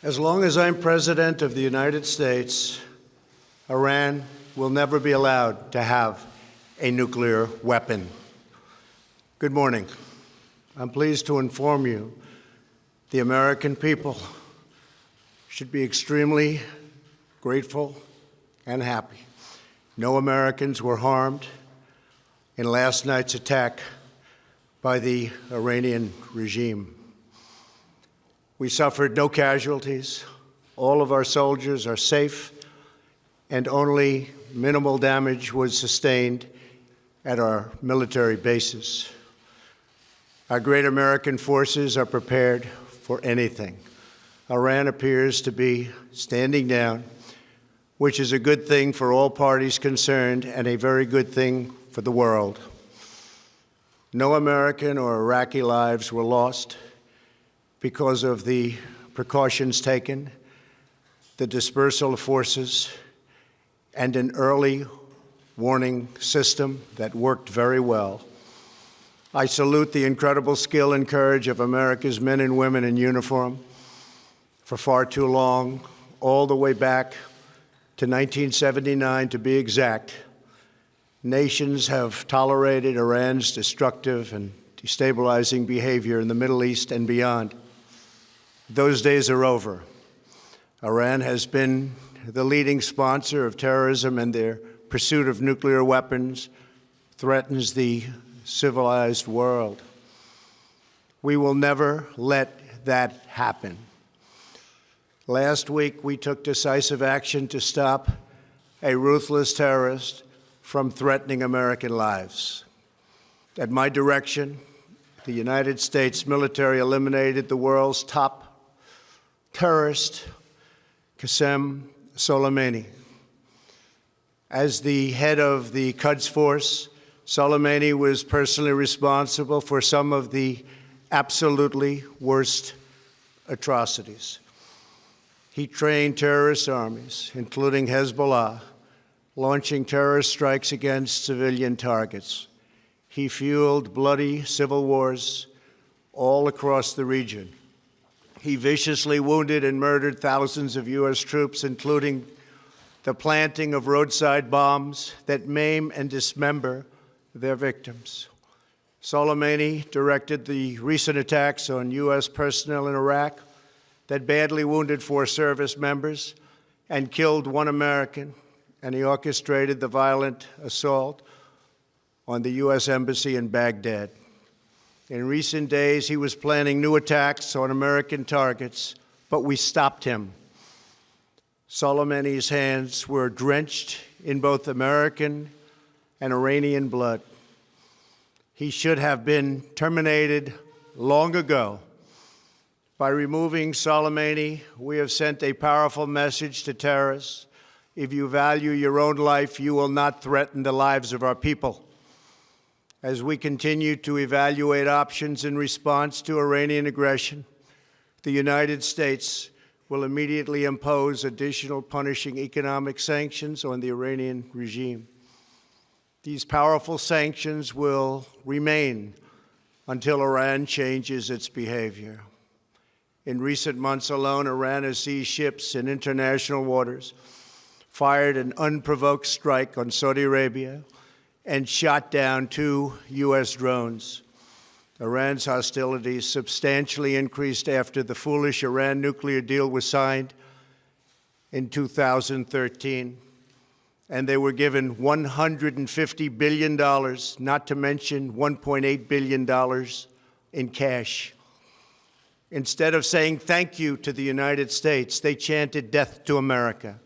As long as I'm President of the United States, Iran will never be allowed to have a nuclear weapon. Good morning. I'm pleased to inform you the American people should be extremely grateful and happy. No Americans were harmed in last night's attack by the Iranian regime. We suffered no casualties. All of our soldiers are safe, and only minimal damage was sustained at our military bases. Our great American forces are prepared for anything. Iran appears to be standing down, which is a good thing for all parties concerned and a very good thing for the world. No American or Iraqi lives were lost because of the precautions taken, the dispersal of forces, and an early warning system that worked very well. I salute the incredible skill and courage of America's men and women in uniform. For far too long, all the way back to 1979 to be exact, nations have tolerated Iran's destructive and destabilizing behavior in the Middle East and beyond. Those days are over. Iran has been the leading sponsor of terrorism, and their pursuit of nuclear weapons threatens the civilized world. We will never let that happen. Last week, we took decisive action to stop a ruthless terrorist from threatening American lives. At my direction, the United States military eliminated the world's top terrorist, Qasem Soleimani. As the head of the Quds Force, Soleimani was personally responsible for some of the absolutely worst atrocities. He trained terrorist armies, including Hezbollah, launching terrorist strikes against civilian targets. He fueled bloody civil wars all across the region. He viciously wounded and murdered thousands of U.S. troops, including the planting of roadside bombs that maim and dismember their victims. Soleimani directed the recent attacks on U.S. personnel in Iraq that badly wounded 4 service members and killed 1 American, and he orchestrated the violent assault on the U.S. Embassy in Baghdad. In recent days, he was planning new attacks on American targets, but we stopped him. Soleimani's hands were drenched in both American and Iranian blood. He should have been terminated long ago. By removing Soleimani, we have sent a powerful message to terrorists. If you value your own life, you will not threaten the lives of our people. As we continue to evaluate options in response to Iranian aggression, the United States will immediately impose additional punishing economic sanctions on the Iranian regime. These powerful sanctions will remain until Iran changes its behavior. In recent months alone, Iran has seized ships in international waters, fired an unprovoked strike on Saudi Arabia, and shot down 2 U.S. drones. Iran's hostilities substantially increased after the foolish Iran nuclear deal was signed in 2013, and they were given $150 billion, not to mention $1.8 billion in cash. Instead of saying thank you to the United States, they chanted death to America.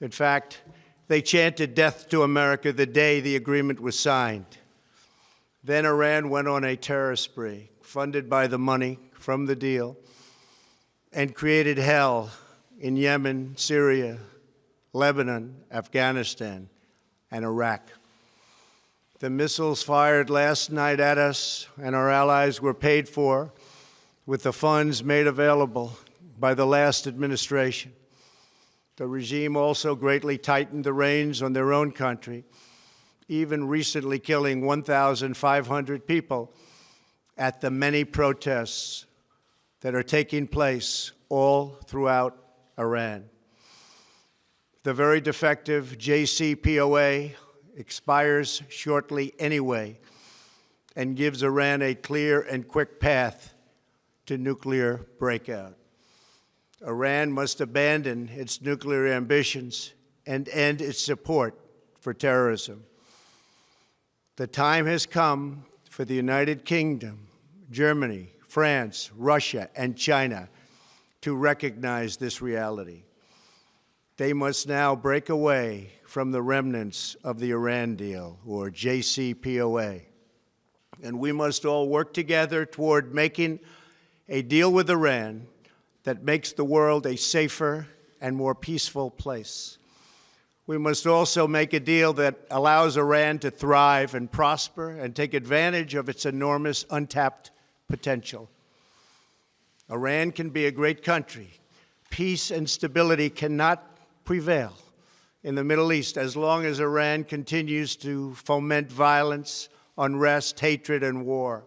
In fact, they chanted death to America the day the agreement was signed. Then Iran went on a terror spree, funded by the money from the deal, and created hell in Yemen, Syria, Lebanon, Afghanistan, and Iraq. The missiles fired last night at us and our allies were paid for with the funds made available by the last administration. The regime also greatly tightened the reins on their own country, even recently killing 1,500 people at the many protests that are taking place all throughout Iran. The very defective JCPOA expires shortly anyway and gives Iran a clear and quick path to nuclear breakout. Iran must abandon its nuclear ambitions and end its support for terrorism. The time has come for the United Kingdom, Germany, France, Russia, and China to recognize this reality. They must now break away from the remnants of the Iran deal, or JCPOA. And we must all work together toward making a deal with Iran that makes the world a safer and more peaceful place. We must also make a deal that allows Iran to thrive and prosper and take advantage of its enormous untapped potential. Iran can be a great country. Peace and stability cannot prevail in the Middle East as long as Iran continues to foment violence, unrest, hatred, and war.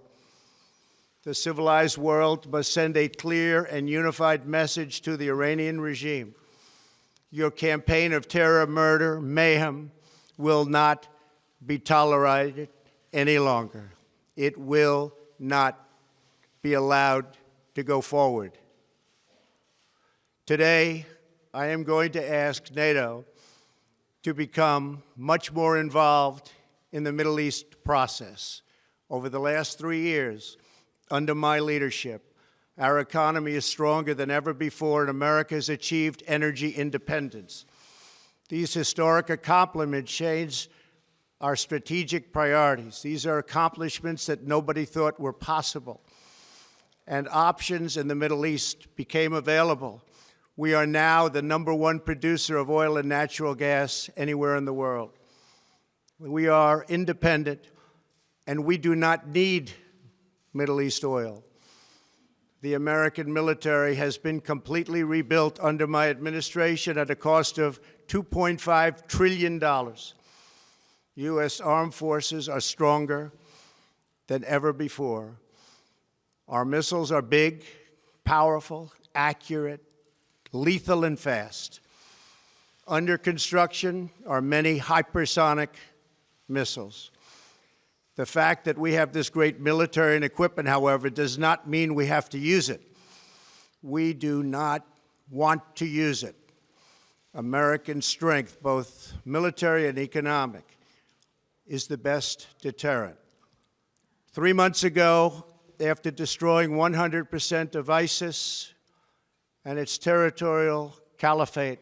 The civilized world must send a clear and unified message to the Iranian regime. Your campaign of terror, murder, mayhem will not be tolerated any longer. It will not be allowed to go forward. Today, I am going to ask NATO to become much more involved in the Middle East process. Over the last 3 years, under my leadership, our economy is stronger than ever before, and America has achieved energy independence. These historic accomplishments change our strategic priorities. These are accomplishments that nobody thought were possible. And options in the Middle East became available. We are now the #1 producer of oil and natural gas anywhere in the world. We are independent, and we do not need Middle East oil. The American military has been completely rebuilt under my administration at a cost of $2.5 trillion. U.S. armed forces are stronger than ever before. Our missiles are big, powerful, accurate, lethal, and fast. Under construction are many hypersonic missiles. The fact that we have this great military and equipment, however, does not mean we have to use it. We do not want to use it. American strength, both military and economic, is the best deterrent. 3 months ago, after destroying 100% of ISIS and its territorial caliphate,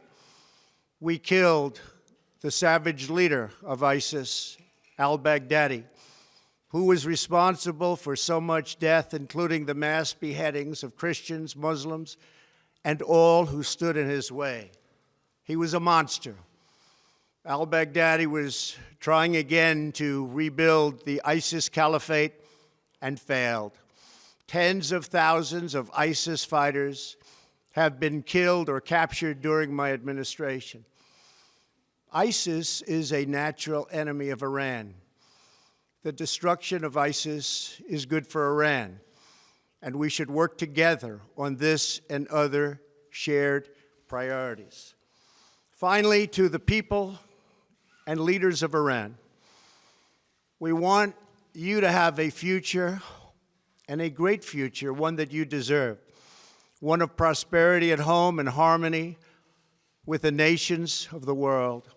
we killed the savage leader of ISIS, al-Baghdadi, who was responsible for so much death, including the mass beheadings of Christians, Muslims, and all who stood in his way. He was a monster. Al-Baghdadi was trying again to rebuild the ISIS caliphate and failed. Tens of thousands of ISIS fighters have been killed or captured during my administration. ISIS is a natural enemy of Iran. The destruction of ISIS is good for Iran, and we should work together on this and other shared priorities. Finally, to the people and leaders of Iran, we want you to have a future, and a great future, one that you deserve, one of prosperity at home and harmony with the nations of the world.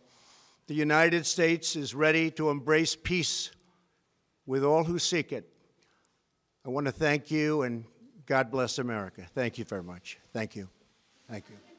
The United States is ready to embrace peace with all who seek it. I want to thank you, and God bless America. Thank you very much. Thank you. Thank you.